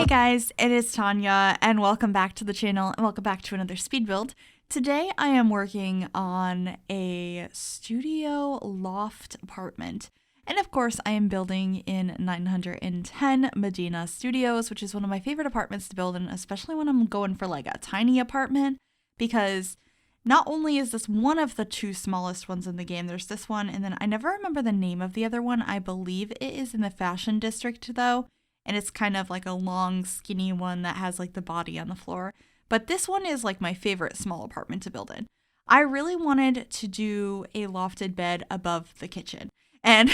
guys, it is Tanya, and welcome back to the channel, and welcome back to another speed build. Today I am working on a studio loft apartment, and of course I am building in 910 Medina Studios, which is one of my favorite apartments to build in, especially when I'm going for like a tiny apartment, because not only is this one of the two smallest ones in the game, there's this one, and then I never remember the name of the other one. I believe it is in the Fashion District though. And it's kind of like a long, skinny one that has like the body on the floor. But this one is like my favorite small apartment to build in. I really wanted to do a lofted bed above the kitchen. And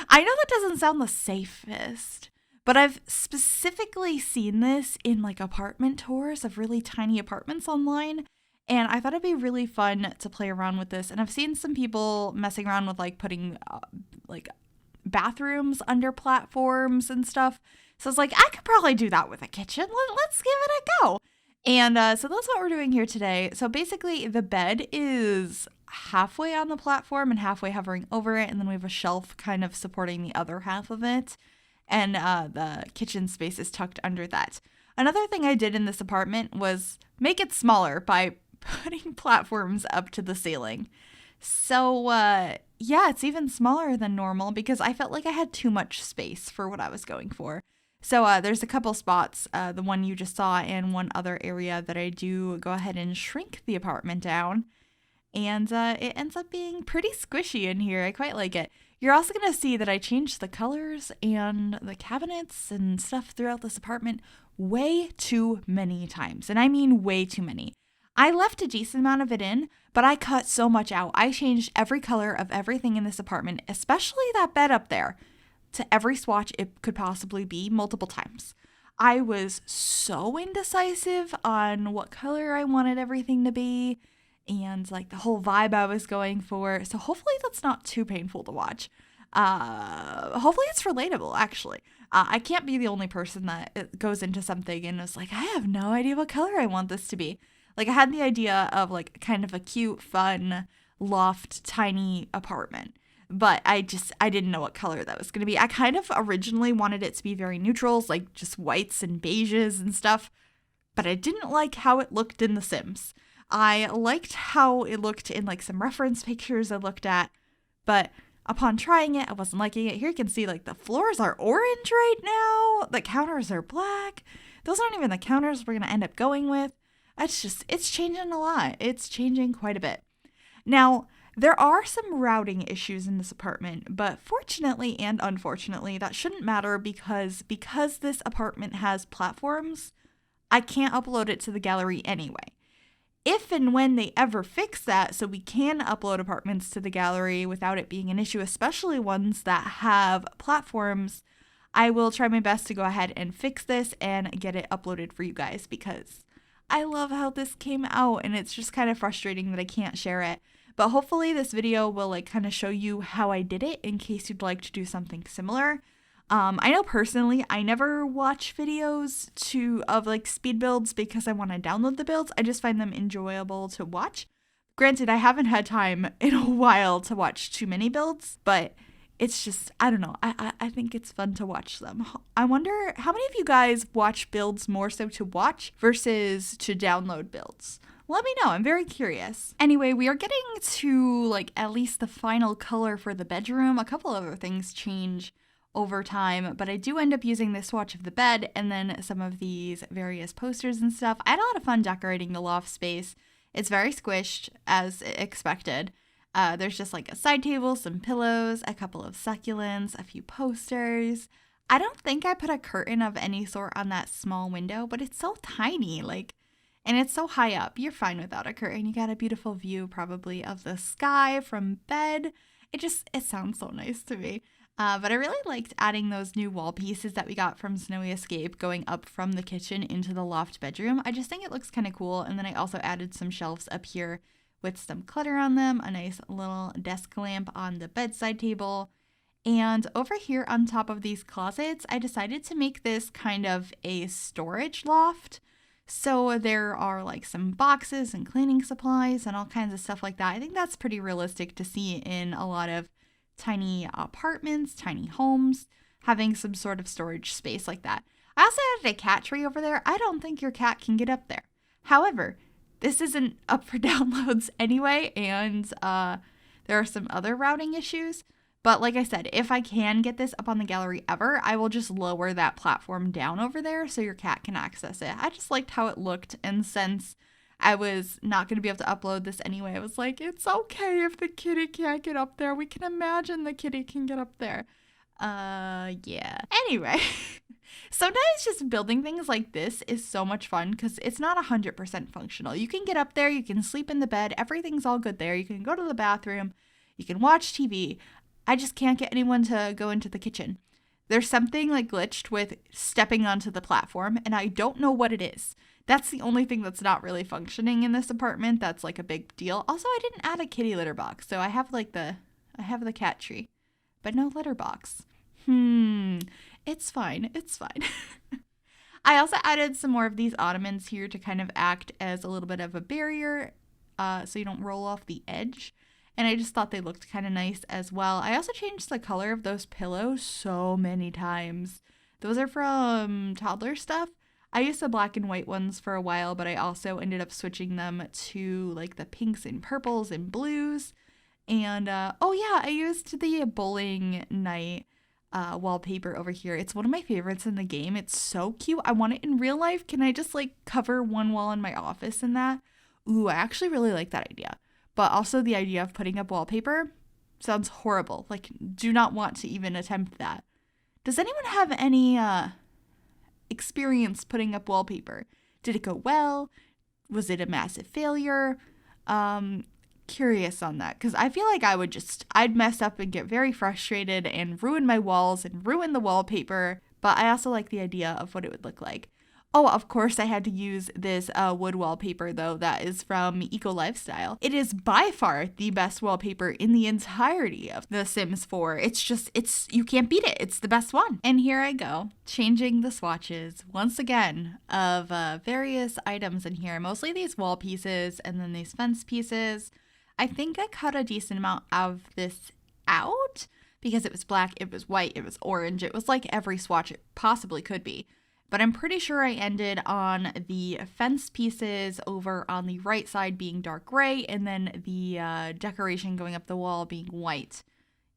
I know that doesn't sound the safest, but I've specifically seen this in like apartment tours of really tiny apartments online. And I thought it'd be really fun to play around with this. And I've seen some people messing around with like putting bathrooms under platforms and stuff. So I was like, I could probably do that with a kitchen. Let's give it a go. And so that's what we're doing here today. So basically the bed is halfway on the platform and halfway hovering over it. And then we have a shelf kind of supporting the other half of it. And the kitchen space is tucked under that. Another thing I did in this apartment was make it smaller by putting platforms up to the ceiling. So, yeah, it's even smaller than normal because I felt like I had too much space for what I was going for. So there's a couple spots, the one you just saw and one other area that I do go ahead and shrink the apartment down. And it ends up being pretty squishy in here. I quite like it. You're also going to see that I changed the colors and the cabinets and stuff throughout this apartment way too many times. And I mean way too many. I left a decent amount of it in, but I cut so much out. I changed every color of everything in this apartment, especially that bed up there, to every swatch it could possibly be multiple times. I was so indecisive on what color I wanted everything to be and like the whole vibe I was going for. So hopefully that's not too painful to watch. Hopefully it's relatable, actually. I can't be the only person that goes into something and is like, I have no idea what color I want this to be. Like, I had the idea of, like, kind of a cute, fun, loft, tiny apartment. But I didn't know what color that was going to be. I kind of originally wanted it to be very neutrals, like just whites and beiges and stuff. But I didn't like how it looked in The Sims. I liked how it looked in, like, some reference pictures I looked at. But upon trying it, I wasn't liking it. Here you can see, like, the floors are orange right now. The counters are black. Those aren't even the counters we're going to end up going with. It's changing a lot. It's changing quite a bit. Now, there are some routing issues in this apartment, but fortunately and unfortunately, that shouldn't matter because this apartment has platforms, I can't upload it to the gallery anyway. If and when they ever fix that, so we can upload apartments to the gallery without it being an issue, especially ones that have platforms, I will try my best to go ahead and fix this and get it uploaded for you guys because I love how this came out and it's just kind of frustrating that I can't share it. But hopefully this video will like kind of show you how I did it in case you'd like to do something similar. I know personally I never watch videos of like speed builds because I want to download the builds. I just find them enjoyable to watch. Granted, I haven't had time in a while to watch too many builds, but it's just, I don't know, I think it's fun to watch them. I wonder how many of you guys watch builds more so to watch versus to download builds? Let me know, I'm very curious. Anyway, we are getting to like at least the final color for the bedroom. A couple other things change over time, but I do end up using this swatch of the bed and then some of these various posters and stuff. I had a lot of fun decorating the loft space. It's very squished as expected. There's just like a side table, some pillows, a couple of succulents, a few posters. I don't think I put a curtain of any sort on that small window, but it's so tiny, and it's so high up. You're fine without a curtain. You got a beautiful view probably of the sky from bed. It sounds so nice to me. But I really liked adding those new wall pieces that we got from Snowy Escape going up from the kitchen into the loft bedroom. I just think it looks kind of cool. And then I also added some shelves up here with some clutter on them, a nice little desk lamp on the bedside table. And over here on top of these closets, I decided to make this kind of a storage loft. So there are like some boxes and cleaning supplies and all kinds of stuff like that. I think that's pretty realistic to see in a lot of tiny apartments, tiny homes, having some sort of storage space like that. I also added a cat tree over there. I don't think your cat can get up there. However, this isn't up for downloads anyway, and there are some other routing issues. But like I said, if I can get this up on the gallery ever, I will just lower that platform down over there so your cat can access it. I just liked how it looked, and since I was not going to be able to upload this anyway, I was like, it's okay if the kitty can't get up there. We can imagine the kitty can get up there. Yeah. Anyway, sometimes just building things like this is so much fun because it's not 100% functional. You can get up there, you can sleep in the bed, everything's all good there. You can go to the bathroom, you can watch TV. I just can't get anyone to go into the kitchen. There's something like glitched with stepping onto the platform, and I don't know what it is. That's the only thing that's not really functioning in this apartment. That's like a big deal. Also, I didn't add a kitty litter box, so I have the cat tree, but no litter box. It's fine. It's fine. I also added some more of these ottomans here to kind of act as a little bit of a barrier, so you don't roll off the edge. And I just thought they looked kind of nice as well. I also changed the color of those pillows so many times. Those are from Toddler Stuff. I used the black and white ones for a while, but I also ended up switching them to like the pinks and purples and blues. And, I used the bowling night wallpaper over here. It's one of my favorites in the game. It's so cute. I want it in real life. Can I just like cover one wall in my office in that? Ooh, I actually really like that idea. But also the idea of putting up wallpaper sounds horrible. Like, do not want to even attempt that. Does anyone have any experience putting up wallpaper? Did it go well? Was it a massive failure? Curious on that, because I feel like I'd mess up and get very frustrated and ruin my walls and ruin the wallpaper. But I also like the idea of what it would look like. Oh, of course, I had to use this wood wallpaper, though, that is from Eco Lifestyle. It is by far the best wallpaper in the entirety of The Sims 4. You can't beat it. It's the best one. And here I go, changing the swatches once again of various items in here, mostly these wall pieces and then these fence pieces. I think I cut a decent amount of this out because it was black, it was white, it was orange. It was like every swatch it possibly could be. But I'm pretty sure I ended on the fence pieces over on the right side being dark gray and then the decoration going up the wall being white.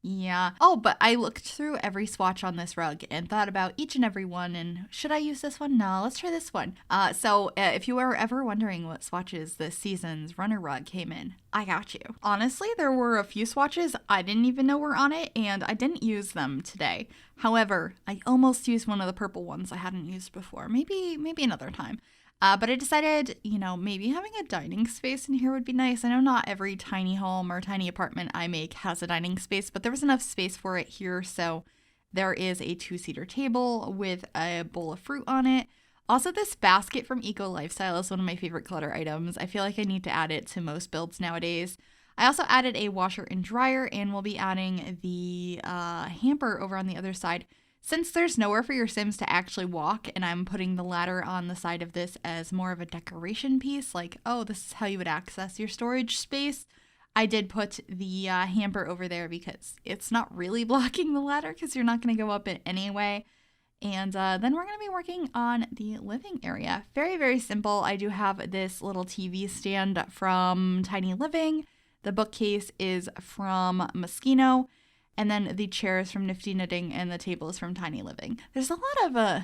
Yeah. Oh, but I looked through every swatch on this rug and thought about each and every one. And should I use this one? No, let's try this one. So if you were ever wondering what swatches this season's runner rug came in, I got you. Honestly, there were a few swatches I didn't even know were on it, and I didn't use them today. However, I almost used one of the purple ones I hadn't used before. Maybe another time. But I decided, maybe having a dining space in here would be nice. I know not every tiny home or tiny apartment I make has a dining space, but there was enough space for it here. So there is a 2-seater table with a bowl of fruit on it. Also, this basket from Eco Lifestyle is one of my favorite clutter items. I feel like I need to add it to most builds nowadays. I also added a washer and dryer, and we'll be adding the hamper over on the other side. Since there's nowhere for your Sims to actually walk, and I'm putting the ladder on the side of this as more of a decoration piece, like, oh, this is how you would access your storage space, I did put the hamper over there because it's not really blocking the ladder because you're not going to go up it anyway. And then we're going to be working on the living area. Very, very simple. I do have this little TV stand from Tiny Living. The bookcase is from Moschino. And then the chair is from Nifty Knitting, and the table is from Tiny Living. There's a lot of,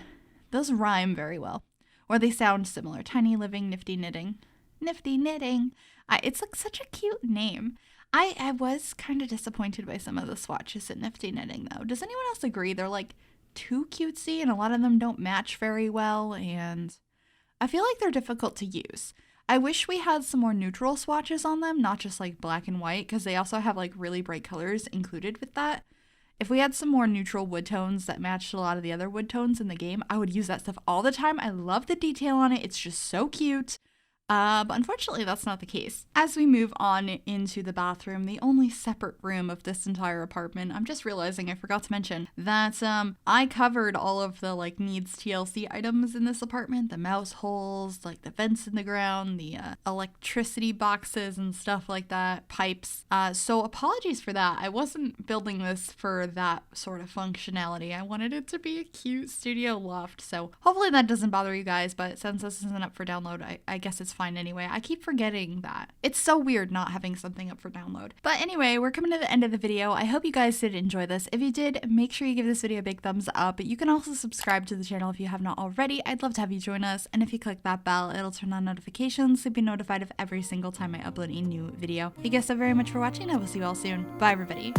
those rhyme very well. Or they sound similar. Tiny Living, Nifty Knitting. Nifty Knitting. It's like such a cute name. I was kind of disappointed by some of the swatches at Nifty Knitting, though. Does anyone else agree? They're like too cutesy, and a lot of them don't match very well, and I feel like they're difficult to use. I wish we had some more neutral swatches on them, not just like black and white, because they also have like really bright colors included with that. If we had some more neutral wood tones that matched a lot of the other wood tones in the game, I would use that stuff all the time. I love the detail on it. It's just so cute. But unfortunately, that's not the case. As we move on into the bathroom, the only separate room of this entire apartment, I'm just realizing I forgot to mention that I covered all of the like needs TLC items in this apartment, the mouse holes, like the vents in the ground, the electricity boxes and stuff like that, pipes. So apologies for that. I wasn't building this for that sort of functionality. I wanted it to be a cute studio loft. So hopefully that doesn't bother you guys, but since this isn't up for download, I guess it's fine anyway. I keep forgetting that. It's so weird not having something up for download. But anyway, we're coming to the end of the video. I hope you guys did enjoy this. If you did, make sure you give this video a big thumbs up. You can also subscribe to the channel if you have not already. I'd love to have you join us. And if you click that bell, it'll turn on notifications so you'll be notified of every single time I upload a new video. Thank you guys so very much for watching. I will see you all soon. Bye, everybody.